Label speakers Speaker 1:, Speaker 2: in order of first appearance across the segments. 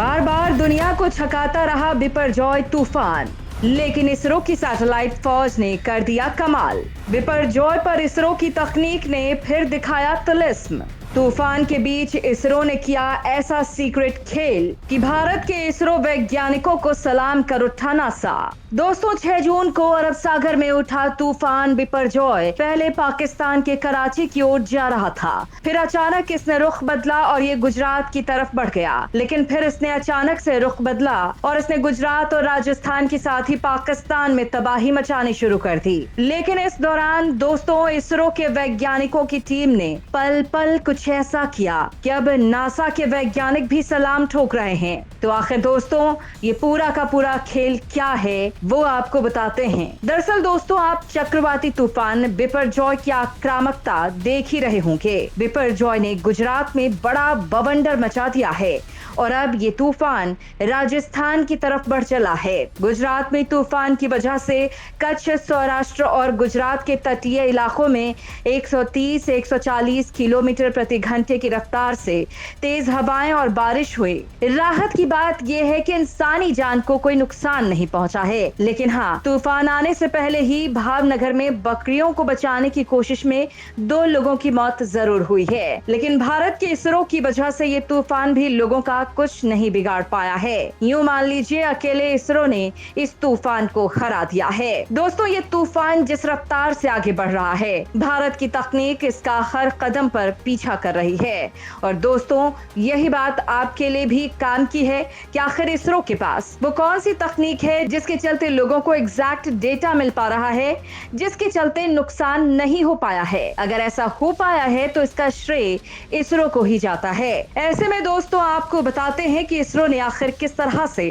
Speaker 1: बार बार दुनिया को छकाता रहा बिपरजॉय तूफान, लेकिन इसरो की सैटेलाइट फौज ने कर दिया कमाल। बिपरजॉय पर इसरो की तकनीक ने फिर दिखाया तिलिस्म। तूफान के बीच इसरो ने किया ऐसा सीक्रेट खेल कि भारत के इसरो वैज्ञानिकों को सलाम कर उठा नासा। दोस्तों, 6 जून को अरब सागर में उठा तूफान बिपरजॉय पहले पाकिस्तान के कराची की ओर जा रहा था, फिर अचानक इसने रुख बदला और ये गुजरात की तरफ बढ़ गया। लेकिन फिर इसने अचानक से रुख बदला और इसने गुजरात और राजस्थान के साथ ही पाकिस्तान में तबाही मचानी शुरू कर दी। लेकिन इस दौरान दोस्तों, इसरो के वैज्ञानिकों की टीम ने पल पल कुछ ऐसा किया कि अब नासा के वैज्ञानिक भी सलाम ठोक रहे हैं। तो आखिर दोस्तों, ये पूरा का पूरा खेल क्या है वो आपको बताते हैं। दरअसल दोस्तों, आप चक्रवाती तूफान बिपरजॉय की आक्रामकता देख ही रहे होंगे। बिपरजॉय ने गुजरात में बड़ा बवंडर मचा दिया है और अब ये तूफान राजस्थान की तरफ बढ़ चला है। गुजरात में तूफान की वजह से कच्छ, सौराष्ट्र और गुजरात के तटीय इलाकों में 130 से 140 किलोमीटर प्रति घंटे की रफ्तार से तेज हवाएं और बारिश हुई। राहत की बात यह है कि इंसानी जान को कोई नुकसान नहीं पहुंचा है, लेकिन हाँ, तूफान आने से पहले ही भावनगर में बकरियों को बचाने की कोशिश में 2 लोगों की मौत जरूर हुई है। लेकिन भारत के इसरो की वजह से ये तूफान भी लोगों का कुछ नहीं बिगाड़ पाया है। यूं मान लीजिए अकेले इसरो ने इस तूफान को हरा दिया है। दोस्तों, ये तूफान जिस रफ्तार से आगे बढ़ रहा है, भारत की तकनीक इसका हर कदम पर पीछा कर रही है। और दोस्तों, यही बात आपके लिए भी काम की है कि आखिर इसरो के पास वो कौन सी तकनीक है जिसके चलते लोगों को एग्जैक्ट डेटा मिल पा रहा है, जिसके चलते नुकसान नहीं हो पाया है। अगर ऐसा हो पाया है तो इसका श्रेय इसरो को ही जाता है। ऐसे में दोस्तों, आपको बताते हैं कि इसरो ने आखिर किस तरह से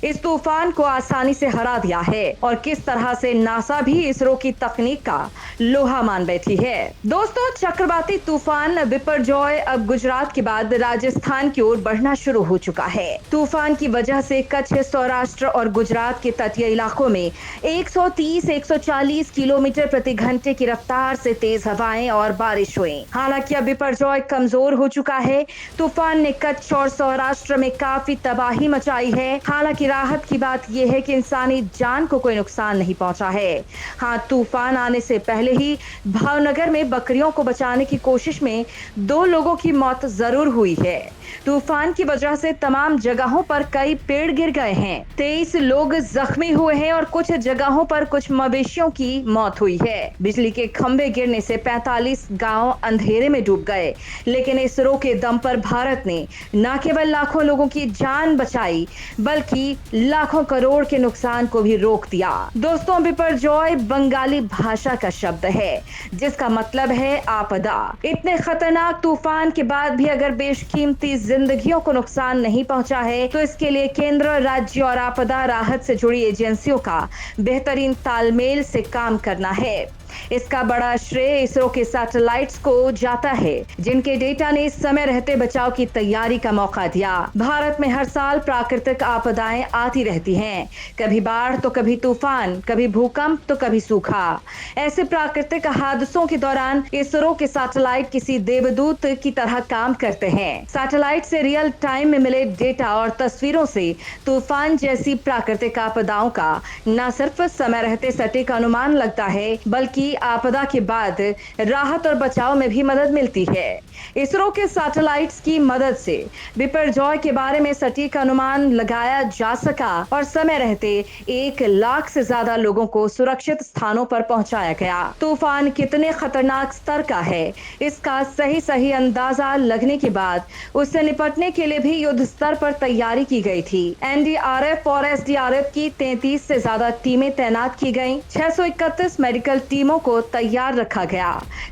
Speaker 1: इस तूफान को आसानी से हरा दिया है और किस तरह से नासा भी इसरो की तकनीक का लोहा मान बैठी है। दोस्तों, चक्रवाती तूफान बिपरजॉय अब गुजरात के बाद राजस्थान की ओर बढ़ना शुरू हो चुका है। तूफान की वजह से कच्छ, सौराष्ट्र और गुजरात के तटीय इलाकों में 130-140 किलोमीटर प्रति घंटे की रफ्तार से तेज हवाएं और बारिश हुई। हालांकि अब बिपरजॉय कमजोर हो चुका है। तूफान ने कच्छ और सौराष्ट्र में काफी तबाही मचाई है। हालांकि राहत की बात यह है कि इंसानी जान को कोई नुकसान नहीं पहुंचा है। हाँ, तूफान आने से पहले ही भावनगर में बकरियों को बचाने की कोशिश में 2 लोगों की मौत जरूर हुई है। तूफान की वजह से तमाम जगहों पर कई पेड़ गिर गए हैं, 23 लोग जख्मी हुए हैं और कुछ जगहों पर कुछ मवेशियों की मौत हुई है। बिजली के खंभे गिरने से 45 गांव अंधेरे में डूब गए। लेकिन इसरो के दम पर भारत ने न केवल लाखों लोगों की जान बचाई, बल्कि लाखों करोड़ के नुकसान को भी रोक दिया। दोस्तों, बिपरजॉय बंगाली भाषा का शब्द है जिसका मतलब है आपदा। इतने खतरनाक तूफान के बाद भी अगर बेशकीमती जिंदगियों को नुकसान नहीं पहुंचा है तो इसके लिए केंद्र, राज्य और आपदा राहत से जुड़ी एजेंसियों का बेहतरीन तालमेल से काम करना है। इसका बड़ा श्रेय इसरो के सैटेलाइट्स को जाता है, जिनके डेटा ने समय रहते बचाव की तैयारी का मौका दिया। भारत में हर साल प्राकृतिक आपदाएं आती रहती हैं, कभी बाढ़ तो कभी तूफान, कभी भूकंप तो कभी सूखा। ऐसे प्राकृतिक हादसों के दौरान इसरो के सैटेलाइट किसी देवदूत की तरह काम करते हैं। सैटेलाइट से रियल टाइम में मिले डेटा और तस्वीरों से तूफान जैसी प्राकृतिक आपदाओं का न सिर्फ समय रहते सटीक अनुमान लगता है, बल्कि आपदा के बाद राहत और बचाव में भी मदद मिलती है। इसरो के सैटेलाइट्स की मदद से बिपरजॉय के बारे में सटीक अनुमान लगाया जा सका और समय रहते 1 लाख से ज्यादा लोगों को सुरक्षित स्थानों पर पहुंचाया गया। तूफान कितने खतरनाक स्तर का है, इसका सही अंदाजा लगने के बाद उससे निपटने के लिए भी युद्ध स्तर पर तैयारी की गई थी। एनडीआरएफ और एसडीआरएफ की 33 से ज्यादा टीमें तैनात की गयी। 631 मेडिकल टीमों को तैयार रखा गया।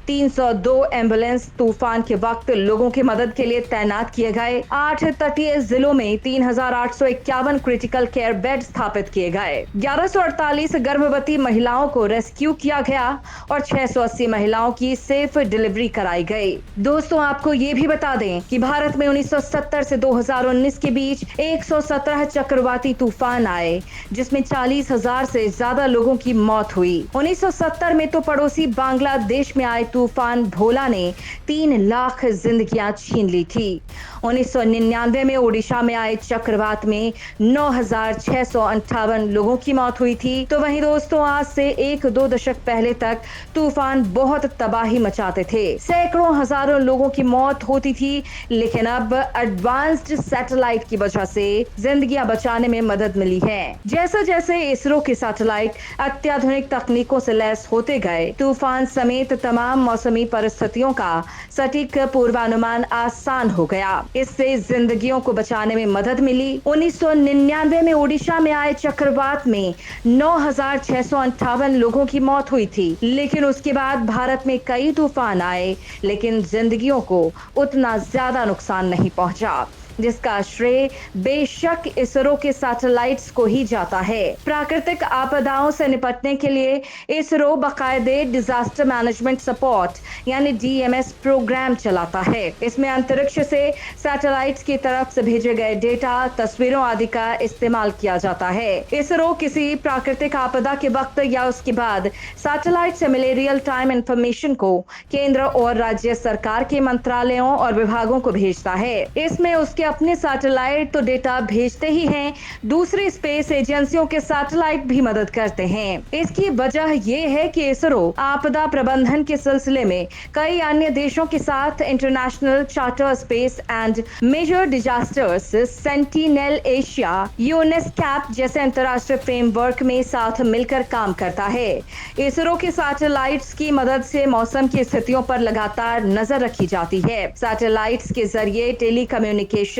Speaker 1: 302 एम्बुलेंस तूफान के वक्त लोगों की मदद के लिए तैनात किए गए। 8 तटीय जिलों में 3851 क्रिटिकल केयर बेड स्थापित किए गए। 1148 गर्भवती महिलाओं को रेस्क्यू किया गया और 680 महिलाओं की सेफ डिलीवरी कराई गई। दोस्तों, आपको ये भी बता दें कि भारत में 1970 से 2019 के बीच 117 चक्रवाती तूफान आए, जिसमें 40,000 से ज्यादा लोगों की मौत हुई। 1970 में में तो पड़ोसी बांग्लादेश में आए तूफान भोला ने 3 लाख जिंदगियां छीन ली थी। 1999 में ओडिशा में आए चक्रवात में 9,658 लोगों की मौत हुई थी। तो वहीं दोस्तों, आज से 1-2 दशक पहले तक तूफान बहुत तबाही मचाते थे, सैकड़ों हजारों लोगों की मौत होती थी। लेकिन अब एडवांस्ड सैटेलाइट की वजह से जिंदगियां बचाने में मदद मिली है। जैसे जैसे इसरो के सैटेलाइट अत्याधुनिक तकनीकों से लैस होते गए, तूफान समेत तमाम मौसमी परिस्थितियों का सटीक पूर्वानुमान आसान हो गया। इससे जिंदगियों को बचाने में मदद मिली। 1999 में ओडिशा में आए चक्रवात में 9,658 लोगों की मौत हुई थी। लेकिन उसके बाद भारत में कई तूफान आए, लेकिन जिंदगियों को उतना ज्यादा नुकसान नहीं पहुंचा, जिसका श्रेय बेशक इसरो के सैटेलाइट्स को ही जाता है। प्राकृतिक आपदाओं से निपटने के लिए इसरो बाकायदे डिजास्टर मैनेजमेंट सपोर्ट यानी DMS प्रोग्राम चलाता है। इसमें अंतरिक्ष से सैटेलाइट्स की तरफ से भेजे गए डेटा, तस्वीरों आदि का इस्तेमाल किया जाता है। इसरो किसी प्राकृतिक आपदा के वक्त या उसके बाद सैटेलाइट से मिले रियल टाइम इंफॉर्मेशन को केंद्र और राज्य सरकार के मंत्रालयों और विभागों को भेजता है। इसमें उसके अपने सैटेलाइट तो डेटा भेजते ही हैं, दूसरी स्पेस एजेंसियों के सैटेलाइट भी मदद करते हैं। इसकी वजह यह है कि इसरो आपदा प्रबंधन के सिलसिले में कई अन्य देशों के साथ International Charter Space and Major Disasters, Sentinel Asia, UNESCAP जैसे अंतर्राष्ट्रीय फ्रेमवर्क में साथ मिलकर काम करता है। इसरो के सैटेलाइट्स की मदद से मौसम की स्थितियों पर लगातार नजर रखी जाती है। सैटेलाइट्स के जरिए टेलीकम्युनिकेशन,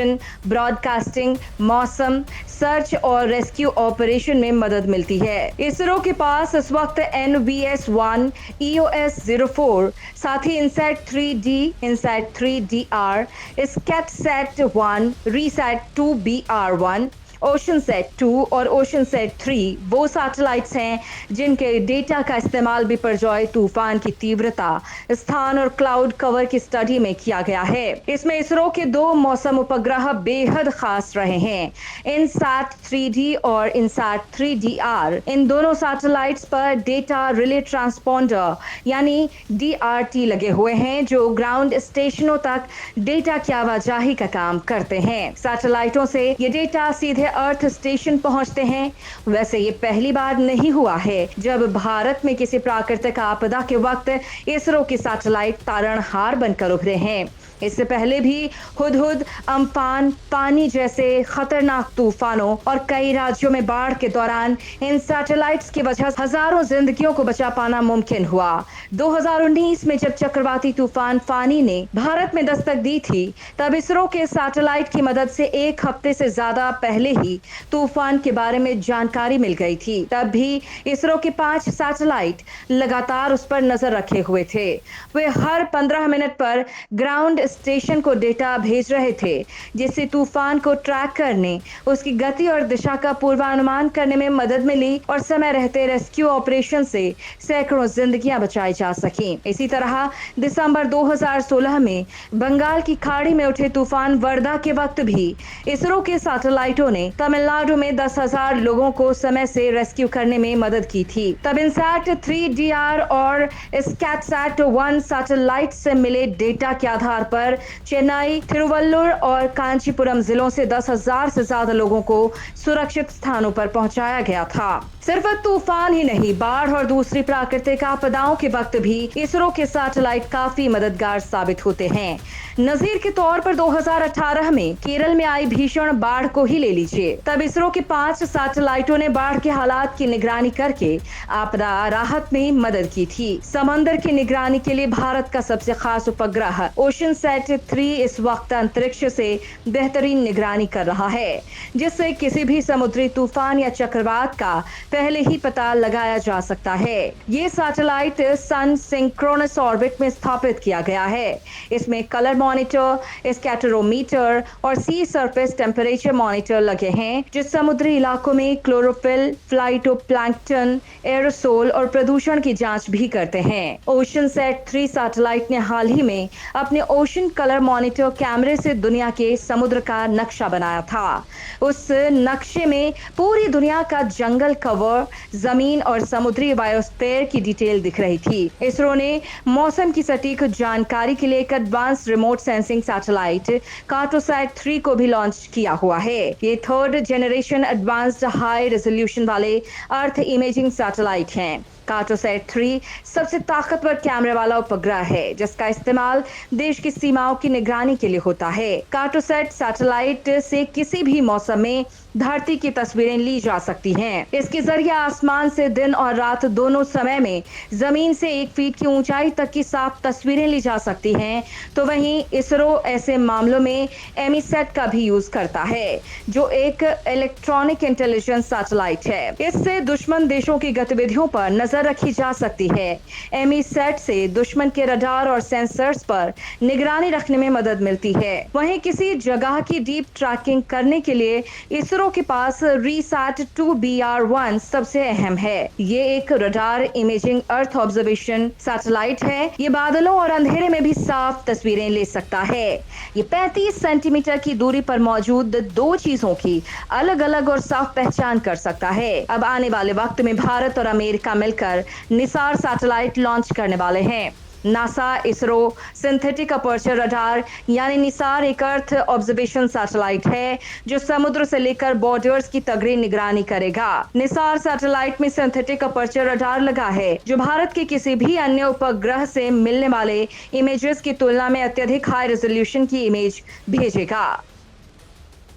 Speaker 1: ब्रॉडकास्टिंग, मौसम, सर्च और रेस्क्यू ऑपरेशन में मदद मिलती है। इसरो के पास इस वक्त NVS-1, EOS-04, साथ ही INSAT 3D, INSAT 3DR, SCATSAT-1, RESAT-2 BR-1, OceanSat 2 और OceanSat 3 वो सैटेलाइट्स हैं जिनके डेटा का इस्तेमाल बिपरजॉय तूफान की तीव्रता, स्थान और क्लाउड कवर की स्टडी में किया गया है। इसमें इसरो के 2 मौसम उपग्रह बेहद खास रहे हैं, INSAT 3D और INSAT 3DR। इन दोनों सैटेलाइट्स पर डेटा रिले ट्रांसपोंडर यानी DRT लगे हुए हैं, जो ग्राउंड स्टेशनों तक डेटा की आवाजाही का काम करते हैं। सैटेलाइटों से ये डेटा सीधे अर्थ स्टेशन पहुंचते हैं। वैसे ये पहली बार नहीं हुआ है जब भारत में किसी प्राकृतिक आपदा के वक्त इसरो के सैटेलाइट तारणहार बनकर उभरे हैं। इससे पहले भी हुदहुद, अम्फान, पानी जैसे खतरनाक तूफानों और कई राज्यों में बाढ़ के दौरान इन सैटेलाइट्स की वजह से हजारों जिंदगियों को बचा पाना मुमकिन हुआ। 2019 में जब चक्रवाती तूफान फानी ने भारत में दस्तक दी थी, तब इसरो के सैटेलाइट की मदद से 1 हफ्ते से ज्यादा पहले ही तूफान के बारे में जानकारी मिल गई थी। तब भी इसरो के 5 सैटेलाइट लगातार उस पर नजर रखे हुए थे। वे हर 15 मिनट पर ग्राउंड स्टेशन को डेटा भेज रहे थे, जिससे तूफान को ट्रैक करने, उसकी गति और दिशा का पूर्वानुमान करने में मदद मिली और समय रहते रेस्क्यू ऑपरेशन से सैकड़ों जिंदगियां बचाई जा सकी। इसी तरह दिसंबर 2016 में बंगाल की खाड़ी में उठे तूफान वर्धा के वक्त भी इसरो के सैटेलाइटों ने तमिलनाडु में 10,000 लोगों को समय से रेस्क्यू करने में मदद की थी। तब INSAT 3DR और SCATSAT-1 सैटेलाइट से मिले डेटा के आधार पर चेन्नई, तिरुवल्लुर और कांचीपुरम जिलों से 10,000 से ज्यादा लोगों को सुरक्षित स्थानों पर पहुंचाया गया था। सिर्फ तूफान ही नहीं, बाढ़ और दूसरी प्राकृतिक आपदाओं के वक्त भी इसरो के सैटेलाइट काफी मददगार साबित होते हैं। नजीर के तौर पर 2018 में केरल में आई भीषण बाढ़ को ही ले लीजिए। तब इसरो के 5 सैटेलाइटों ने बाढ़ के हालात की निगरानी करके आपदा राहत में मदद की थी। समंदर की निगरानी के लिए भारत का सबसे खास उपग्रह OceanSat 3 इस वक्त अंतरिक्ष से बेहतरीन निगरानी कर रहा है, जिससे किसी भी समुद्री तूफान या चक्रवात का पहले ही पता लगाया जा सकता है। ये सैटेलाइट सन सिंक्रोनस ऑर्बिट में स्थापित किया गया है। इसमें कलर मॉनिटर, स्कैटरोमीटर और सी सरफेस टेम्परेचर मॉनिटर लगे हैं, जो समुद्री इलाकों में क्लोरोफिल, फाइटोप्लैंक्टन, एरोसोल और प्रदूषण की जांच भी करते हैं। ओशनसैट 3 सैटेलाइट ने हाल ही में अपने ओशन कलर मॉनिटर कैमरे से दुनिया के समुद्र का नक्शा बनाया था। उस नक्शे में पूरी दुनिया का जंगल कवर, जमीन और समुद्री बायोस्फीयर की डिटेल दिख रही थी। इसरो ने मौसम की सटीक जानकारी के लिए एक advance remote sensing satellite Cartosat 3 को भी लॉन्च किया हुआ है। ये 3rd generation advanced high resolution वाले अर्थ इमेजिंग सैटेलाइट हैं। कार्टोसैट 3 सबसे ताकतवर कैमरे वाला उपग्रह है, जिसका इस्तेमाल देश की सीमाओं की निगरानी के लिए होता है। कार्टोसैट सैटेलाइट से किसी भी मौसम में धरती की तस्वीरें ली जा सकती हैं। इसके जरिए आसमान से दिन और रात दोनों समय में जमीन से 1 फीट की ऊंचाई तक की साफ तस्वीरें ली जा सकती हैं। तो वहीं इसरो ऐसे मामलों में एमीसैट का भी यूज करता है, जो एक इलेक्ट्रॉनिक इंटेलिजेंस सैटेलाइट है। इससे दुश्मन देशों की गतिविधियों पर नजर रखी जा सकती है। एमीसैट से दुश्मन के रडार और सेंसर्स पर निगरानी रखने में मदद मिलती है। वहीं किसी जगह की डीप ट्रैकिंग करने के लिए इसरो के पास रिसैट 2BR1 सबसे अहम है। ये एक radar imaging earth observation satellite है। ये बादलों और अंधेरे में भी साफ तस्वीरें ले सकता है। ये 35 सेंटीमीटर की दूरी पर मौजूद 2 चीजों की अलग अलग और साफ पहचान कर सकता है। अब आने वाले वक्त में भारत और अमेरिका मिलकर निसार सैटेलाइट लॉन्च करने वाले हैं। NASA ISRO synthetic aperture radar यानी निसार एक अर्थ ऑब्जर्वेशन सैटेलाइट है, जो समुद्र से लेकर बॉर्डर्स की तगड़ी निगरानी करेगा। निसार सैटेलाइट में सिंथेटिक अपर्चर रडार लगा है, जो भारत के किसी भी अन्य उपग्रह से मिलने वाले इमेजेस की तुलना में अत्यधिक हाई रेजोल्यूशन की इमेज भेजेगा।